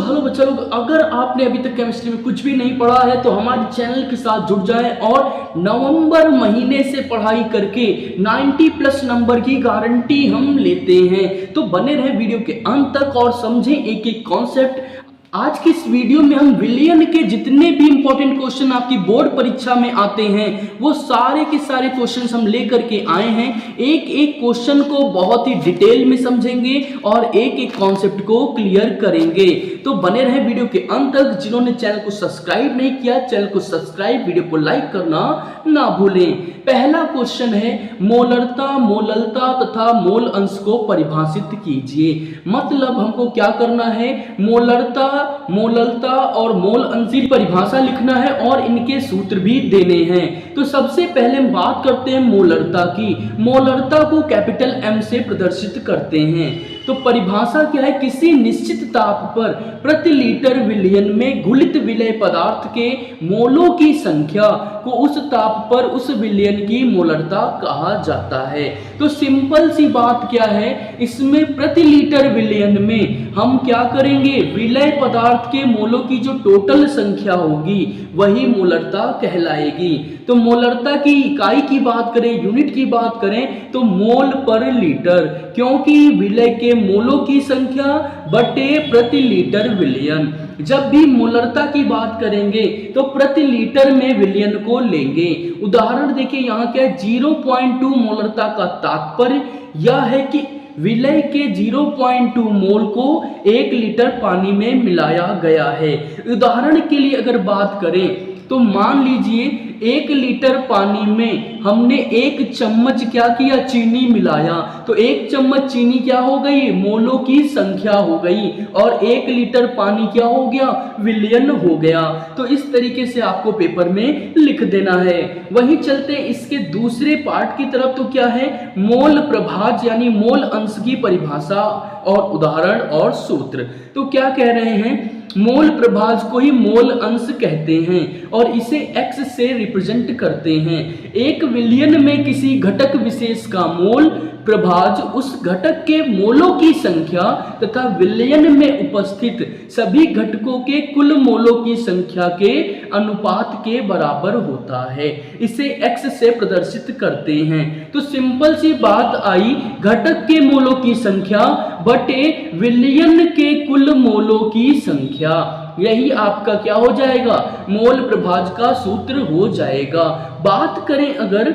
Hello बच्चा लोग, अगर आपने अभी तक केमिस्ट्री में कुछ भी नहीं पढ़ा है तो हमारे चैनल के साथ जुड़ जाएं और नवंबर महीने से पढ़ाई करके 90 प्लस नंबर की गारंटी हम लेते हैं। तो बने रहें वीडियो के अंत तक और समझें एक एक कॉन्सेप्ट। आज की इस वीडियो में हम विलियन के जितने भी इंपॉर्टेंट क्वेश्चन आपकी बोर्ड परीक्षा में आते हैं वो सारे के सारे क्वेश्चंस हम लेकर के आए हैं। एक एक क्वेश्चन को बहुत ही डिटेल में समझेंगे और एक एक कॉन्सेप्ट को क्लियर करेंगे। तो बने रहे वीडियो के अंत तक। जिन्होंने चैनल को सब्सक्राइब नहीं किया, चैनल को सब्सक्राइब, वीडियो को लाइक करना ना भूलें। पहला क्वेश्चन है मोलरता, मोललता तथा मोल अंश को परिभाषित कीजिए। मतलब हमको क्या करना है, मोलरता, मोललता और मोल अंश की परिभाषा लिखना है और इनके सूत्र भी देने हैं। तो सबसे पहले हम बात करते हैं मोलरता की। मोलरता को कैपिटल M से प्रदर्शित करते हैं। तो परिभाषा क्या है, किसी निश्चित ताप पर प्रति लीटर विलयन में घुलित विलय पदार्थ के मोलों की संख्या को उस ताप पर उस विलयन की मोलरता कहा जाता है। तो सिंपल सी बात क्या है, इसमें प्रति लीटर विलयन में हम क्या करेंगे, विलय पदार्थ के मोलों की जो टोटल संख्या होगी वही मोलरता कहलाएगी। तो मोलरता की इकाई की बात करें, यूनिट की बात करें तो मोल पर लीटर, क्योंकि विलय के मोलों की संख्या बटे प्रति लीटर विलयन। जब भी मोलरता की बात करेंगे तो प्रति लीटर में विलयन को लेंगे। उदाहरण देखिए, यहाँ क्या है, 0.2 मोलरता का तात्पर्य यह है कि विलय के 0.2 मोल को 1 लीटर पानी में मिलाया गया है। उदाहरण के लिए अगर बात करें तो मान लीजिए 1 लीटर पानी में हमने 1 चम्मच क्या किया, चीनी मिलाया। तो 1 चम्मच चीनी क्या हो गई, मोलों की संख्या हो गई और 1 लीटर पानी क्या हो गया, विलयन हो गया। तो इस तरीके से आपको पेपर में लिख देना है। वहीं चलते इसके दूसरे पार्ट की तरफ। तो क्या है, मोल प्रभाज यानी मोल अंश की परिभाषा और उदाहरण और सूत्र। तो क्या कह रहे हैं, मोल प्रभाज को ही मोल अंश कहते हैं और इसे x से रिप्रेजेंट करते हैं। एक विलयन में किसी घटक विशेष का मोल प्रभाज उस घटक के मोलों की संख्या तथा विलयन में उपस्थित सभी घटकों के कुल मोलों की संख्या के अनुपात के बराबर होता है। इसे x से प्रदर्शित करते हैं। तो सिंपल सी बात आई, घटक के मोलों की संख्या बटे विलयन के कुल मोलों की संख्या, यही आपका क्या हो जाएगा, मोल प्रभाज का सूत्र हो जाएगा। बात करें अगर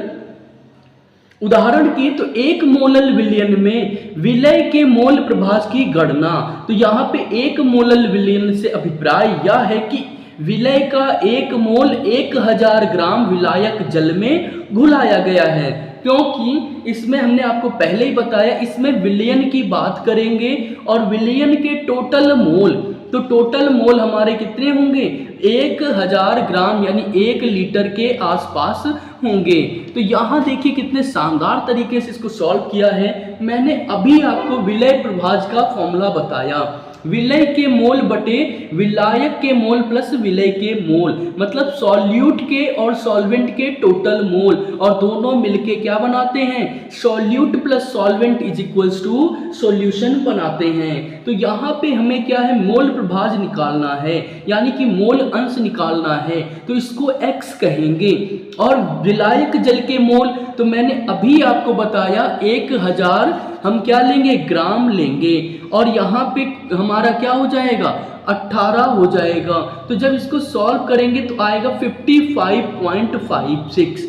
उदाहरण की तो 1 मोलल विलयन में विलय के मोल प्रभाज की गणना। तो यहाँ पे 1 मोलल विलयन से अभिप्राय यह है कि विलय का 1 मोल 1000 ग्राम विलायक जल में घुलाया गया है। क्योंकि इसमें हमने आपको पहले ही बताया, इसमें विलयन की बात करेंगे और विलयन के टोटल मोल, तो टोटल मोल हमारे कितने होंगे, 1000 ग्राम यानी 1 लीटर के आसपास होंगे। तो यहाँ देखिए कितने शानदार तरीके से इसको सॉल्व किया है। मैंने अभी आपको विलय प्रभाज का फॉर्मूला बताया, विलय के मोल बटे विलायक के मोल प्लस विलय के मोल, मतलब सॉल्यूट के और सॉल्वेंट के टोटल मोल, और दोनों मिलके क्या बनाते हैं, solute plus solvent is equals to solution बनाते हैं। तो यहाँ पे हमें क्या है, मोल प्रभाज निकालना है यानी कि मोल अंश निकालना है। तो इसको x कहेंगे और विलायक जल के मोल, तो मैंने अभी आपको बताया 1000 हम क्या लेंगे, ग्राम लेंगे और यहाँ पे हमारा क्या हो जाएगा, 18 हो जाएगा। तो जब इसको सॉल्व करेंगे तो आएगा 55.56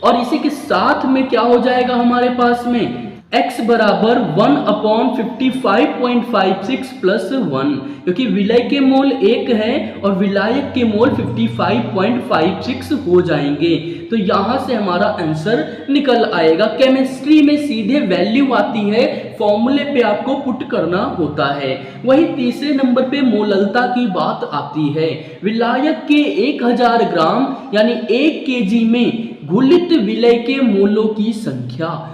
और इसी के साथ में क्या हो जाएगा हमारे पास में, x बराबर 1/55.56 प्लस 1, क्योंकि विलय के मोल 1 है और विलायक के मोल 55.56 हो जाएंगे। तो यहाँ से हमारा आंसर निकल आएगा। केमिस्ट्री में सीधे वैल्यू आती है, फॉर्मूले पे आपको पुट करना होता है। वही तीसरे नंबर पे मोललता की बात आती है। विलायक के 1000 ग्राम यानी 1 kg में घुलित विलय के मोलों की संख्या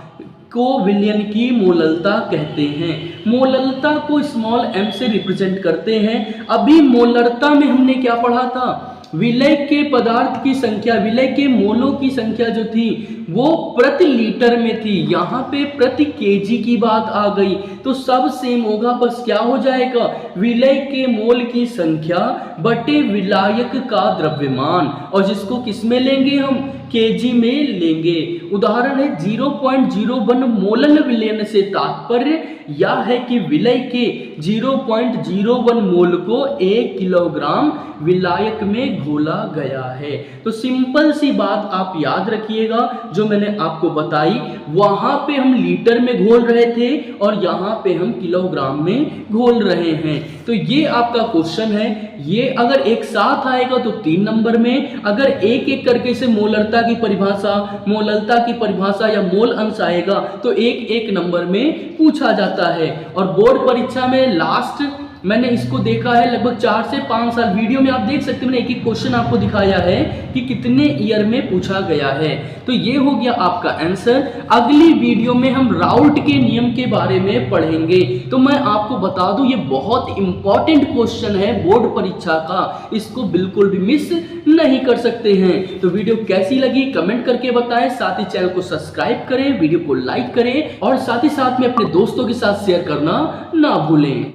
को विलयन की मोललता कहते हैं। मोललता को स्मॉल m से रिप्रेजेंट करते हैं। अभी मोलरता में हमने क्या पढ़ा था, विलय के पदार्थ की संख्या, विलय के मोलों की संख्या जो थी वो प्रति लीटर में थी, यहाँ पे प्रति केजी की बात आ गई तो सब सेम होगा। बस क्या हो जाएगा, विलय के मोल की संख्या बटे विलायक का द्रव्यमान, और जिसको किस में लेंगे हम, केजी में लेंगे। उदाहरण है 0.01 मोलन विलयन से तात्पर्य यह है कि विलय के 0.01 मोल को 1 किलोग्राम विलायक में घोला गया है। तो सिंपल सी बात आप याद रखिएगा जो मैंने आपको बताई, वहां पे हम लीटर में घोल रहे थे और यहाँ पे हम किलोग्राम में घोल रहे हैं। तो ये आपका क्वेश्चन है, ये अगर एक साथ आएगा तो 3 नंबर में, अगर एक एक करके से मोलरता की परिभाषा, मोललता की परिभाषा या मोल अंश आएगा तो एक एक नंबर में पूछा जाता है। और बोर्ड परीक्षा में लास्ट मैंने इसको देखा है लगभग 4 से 5 साल, वीडियो में आप देख सकते हैं मैंने एक एक क्वेश्चन आपको दिखाया है कि कितने ईयर में पूछा गया है। तो ये हो गया आपका आंसर। अगली वीडियो में हम राउल्ट के नियम के बारे में पढ़ेंगे। तो मैं आपको बता दूं ये बहुत इंपॉर्टेंट क्वेश्चन है बोर्ड परीक्षा का, इसको बिल्कुल भी मिस नहीं कर सकते हैं। तो वीडियो कैसी लगी कमेंट करके बताएं, साथ ही चैनल को सब्सक्राइब करें, वीडियो को लाइक करें और साथ ही साथ में अपने दोस्तों के साथ शेयर करना ना भूलें।